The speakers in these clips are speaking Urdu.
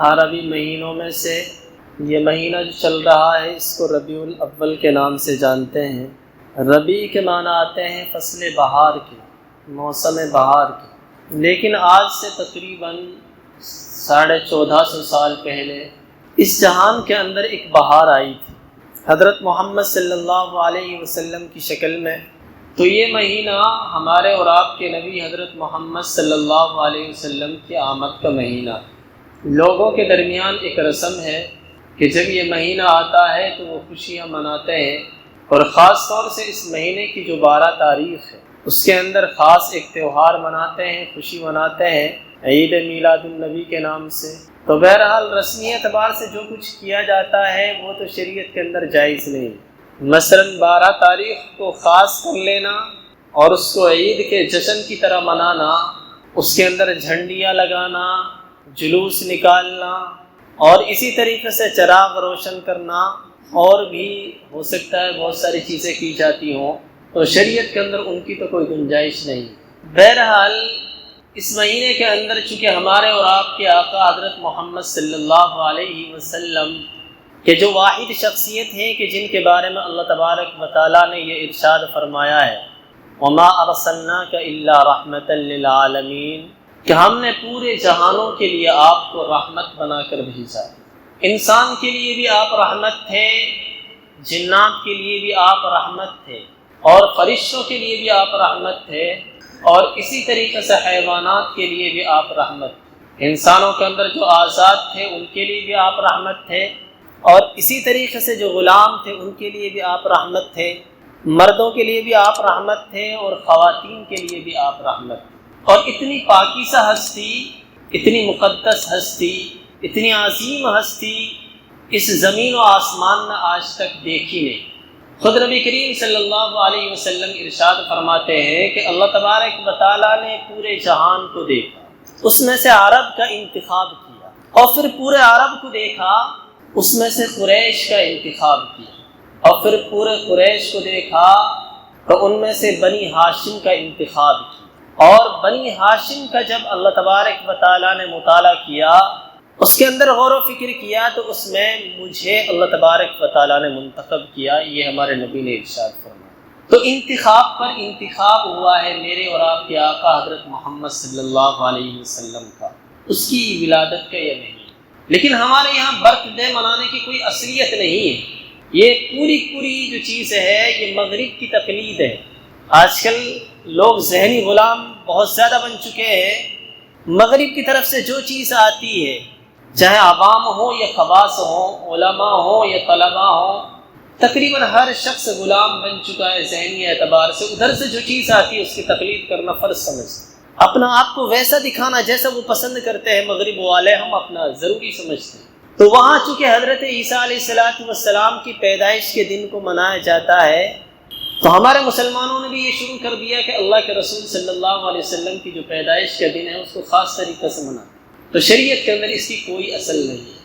عربی مہینوں میں سے یہ مہینہ جو چل رہا ہے اس کو ربیع الاول کے نام سے جانتے ہیں۔ ربیع کے معنی آتے ہیں فصل بہار کے، موسم بہار کے، لیکن آج سے تقریباً 1450 سال پہلے اس جہان کے اندر ایک بہار آئی تھی حضرت محمد صلی اللہ علیہ وسلم کی شکل میں۔ تو یہ مہینہ ہمارے اور آپ کے نبی حضرت محمد صلی اللہ علیہ وسلم کی آمد کا مہینہ ہے۔ لوگوں کے درمیان ایک رسم ہے کہ جب یہ مہینہ آتا ہے تو وہ خوشیاں مناتے ہیں، اور خاص طور سے اس مہینے کی جو 12 تاریخ ہے اس کے اندر خاص ایک تہوار مناتے ہیں، خوشی مناتے ہیں عید میلاد النبی کے نام سے۔ تو بہرحال رسمی اعتبار سے جو کچھ کیا جاتا ہے وہ تو شریعت کے اندر جائز نہیں۔ مثلاً 12 تاریخ کو خاص کر لینا اور اس کو عید کے جشن کی طرح منانا، اس کے اندر جھنڈیاں لگانا، جلوس نکالنا اور اسی طریقے سے چراغ روشن کرنا، اور بھی ہو سکتا ہے بہت ساری چیزیں کی جاتی ہوں، تو شریعت کے اندر ان کی تو کوئی گنجائش نہیں۔ بہرحال اس مہینے کے اندر چونکہ ہمارے اور آپ کے آقا حضرت محمد صلی اللہ علیہ وسلم کہ جو واحد شخصیت ہیں کہ جن کے بارے میں اللہ تبارک و تعالیٰ نے یہ ارشاد فرمایا ہے وَمَا أَرْسَلْنَاكَ إِلَّا رَحْمَةً لِّلْعَالَمِينَ، کہ ہم نے پورے جہانوں کے لیے آپ کو رحمت بنا کر بھیجا۔ انسان کے لیے بھی آپ رحمت تھے، جنات کے لیے بھی آپ رحمت تھے، اور فرشتوں کے لیے بھی آپ رحمت تھے، اور اسی طریقے سے حیوانات کے لیے بھی آپ رحمت تھے۔ انسانوں کے اندر جو آزاد تھے ان کے لیے بھی آپ رحمت تھے، اور اسی طریقے سے جو غلام تھے ان کے لیے بھی آپ رحمت تھے، مردوں کے لیے بھی آپ رحمت تھے، اور خواتین کے لیے بھی آپ رحمت تھے۔ اور اتنی پاکیزہ ہستی، اتنی مقدس ہستی، اتنی عظیم ہستی اس زمین و آسمان میں آج تک دیکھی نہیں۔ خود نبی کریم صلی اللہ علیہ وسلم ارشاد فرماتے ہیں کہ اللہ تبارک و تعالیٰ نے پورے جہان کو دیکھا، اس میں سے عرب کا انتخاب کیا، اور پھر پورے عرب کو دیکھا، اس میں سے قریش کا انتخاب کیا، اور پھر پورے قریش کو دیکھا تو ان میں سے بنی ہاشم کا انتخاب کیا۔ اور بنی ہاشم کا جب اللہ تبارک و تعالیٰ نے مطالعہ کیا، اس کے اندر غور و فکر کیا، تو اس میں مجھے اللہ تبارک و تعالیٰ نے منتخب کیا، یہ ہمارے نبی نے ارشاد فرمایا۔ تو انتخاب پر انتخاب ہوا ہے میرے اور آپ کے آقا حضرت محمد صلی اللہ علیہ وسلم کا، اس کی ولادت کا یہ نہیں۔ لیکن ہمارے یہاں برتھ ڈے منانے کی کوئی اصلیت نہیں ہے، یہ پوری جو چیز ہے یہ مغرب کی تقلید ہے۔ آج کل لوگ ذہنی غلام بہت زیادہ بن چکے ہیں، مغرب کی طرف سے جو چیز آتی ہے، چاہے عوام ہو یا خواص ہو، علماء ہو یا طلباء ہو، تقریباً ہر شخص غلام بن چکا ہے ذہنی اعتبار سے۔ ادھر سے جو چیز آتی ہے اس کی تقلید کرنا فرض سمجھتے، اپنا آپ کو ویسا دکھانا جیسا وہ پسند کرتے ہیں مغرب والے، ہم اپنا ضروری سمجھتے ہیں۔ تو وہاں چونکہ حضرت عیسیٰ علیہ السلام کی پیدائش کے دن کو منایا جاتا ہے، تو ہمارے مسلمانوں نے بھی یہ شروع کر دیا کہ اللہ کے رسول صلی اللہ علیہ وسلم کی جو پیدائش کا دن ہے اس کو خاص طریقے سے مناتے۔ تو شریعت کے اندر اس کی کوئی اصل نہیں ہے۔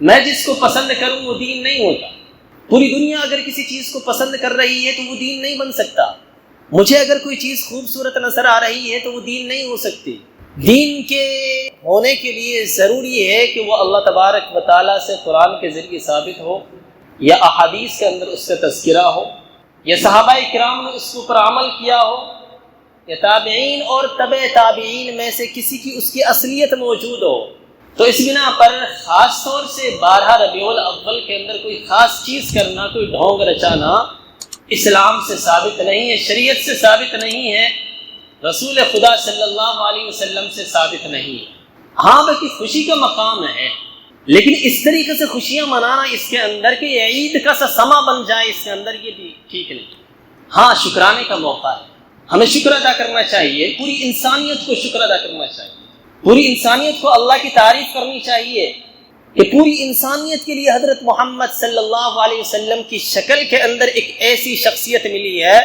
میں جس کو پسند کروں وہ دین نہیں ہوتا۔ پوری دنیا اگر کسی چیز کو پسند کر رہی ہے تو وہ دین نہیں بن سکتا۔ مجھے اگر کوئی چیز خوبصورت نظر آ رہی ہے تو وہ دین نہیں ہو سکتی۔ دین کے ہونے کے لیے ضروری ہے کہ وہ اللہ تبارک و تعالیٰ سے قرآن کے ذریعے ثابت ہو، یا احادیث کے اندر اس کا تذکرہ ہو، یا صحابہ کرام نے اس کے اوپر عمل کیا ہو، یا تابعین اور تبع تابعین میں سے کسی کی اس کی اصلیت موجود ہو۔ تو اس بنا پر خاص طور سے 12 ربیع الاول کے اندر کوئی خاص چیز کرنا، کوئی ڈھونگ رچانا اسلام سے ثابت نہیں ہے، شریعت سے ثابت نہیں ہے، رسول خدا صلی اللہ علیہ وسلم سے ثابت نہیں ہے۔ ہاں بلکہ خوشی کا مقام ہے، لیکن اس طریقے سے خوشیاں منانا اس کے اندر کہ یہ عید کا سا سما بن جائے اس کے اندر، یہ بھی ٹھیک نہیں۔ ہاں شکرانے کا موقع ہے، ہمیں شکر ادا کرنا چاہیے، پوری انسانیت کو شکر ادا کرنا چاہیے، پوری انسانیت کو اللہ کی تعریف کرنی چاہیے کہ پوری انسانیت کے لیے حضرت محمد صلی اللہ علیہ وسلم کی شکل کے اندر ایک ایسی شخصیت ملی ہے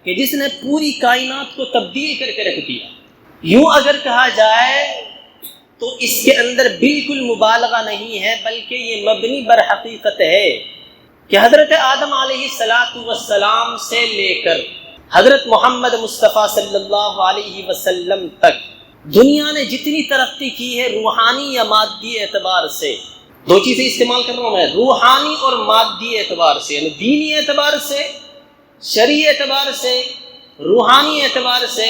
کہ جس نے پوری کائنات کو تبدیل کر کے رکھ دیا۔ یوں اگر کہا جائے تو اس کے اندر بالکل مبالغہ نہیں ہے، بلکہ یہ مبنی بر حقیقت ہے کہ حضرت آدم علیہ السلام سے لے کر حضرت محمد مصطفیٰ صلی اللہ علیہ وسلم تک دنیا نے جتنی ترقی کی ہے روحانی یا مادی اعتبار سے، دو چیزیں استعمال کر رہا ہوں میں، روحانی اور مادی اعتبار سے، یعنی دینی اعتبار سے، شرعی اعتبار سے، روحانی اعتبار سے،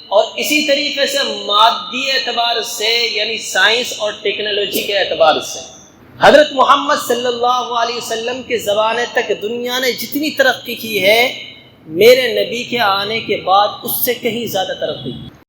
اور اسی طریقے سے مادی اعتبار سے یعنی سائنس اور ٹیکنالوجی کے اعتبار سے، حضرت محمد صلی اللہ علیہ وسلم کے زمانے تک دنیا نے جتنی ترقی کی ہے، میرے نبی کے آنے کے بعد اس سے کہیں زیادہ ترقی کی۔